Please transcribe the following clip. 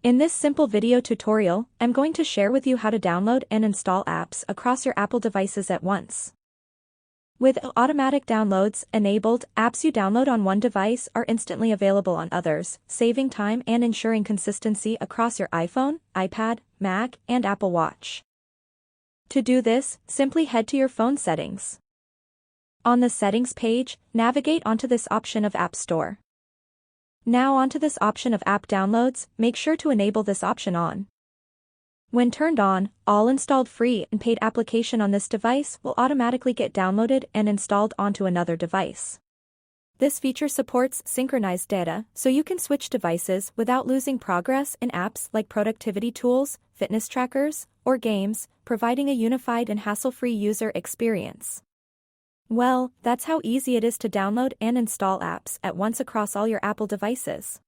In this simple video tutorial, I'm going to share with you how to download and install apps across your Apple devices at once. With automatic downloads enabled, apps you download on one device are instantly available on others, saving time and ensuring consistency across your iPhone, iPad, Mac, and Apple Watch. To do this, simply head to your phone settings. On the settings page, navigate onto this option of App Store. Now onto this option of app downloads, make sure to enable this option on. When turned on, all installed free and paid application on this device will automatically get downloaded and installed onto another device. This feature supports synchronized data, so you can switch devices without losing progress in apps like productivity tools, fitness trackers, or games, providing a unified and hassle-free user experience. Well, that's how easy it is to download and install apps at once across all your Apple devices.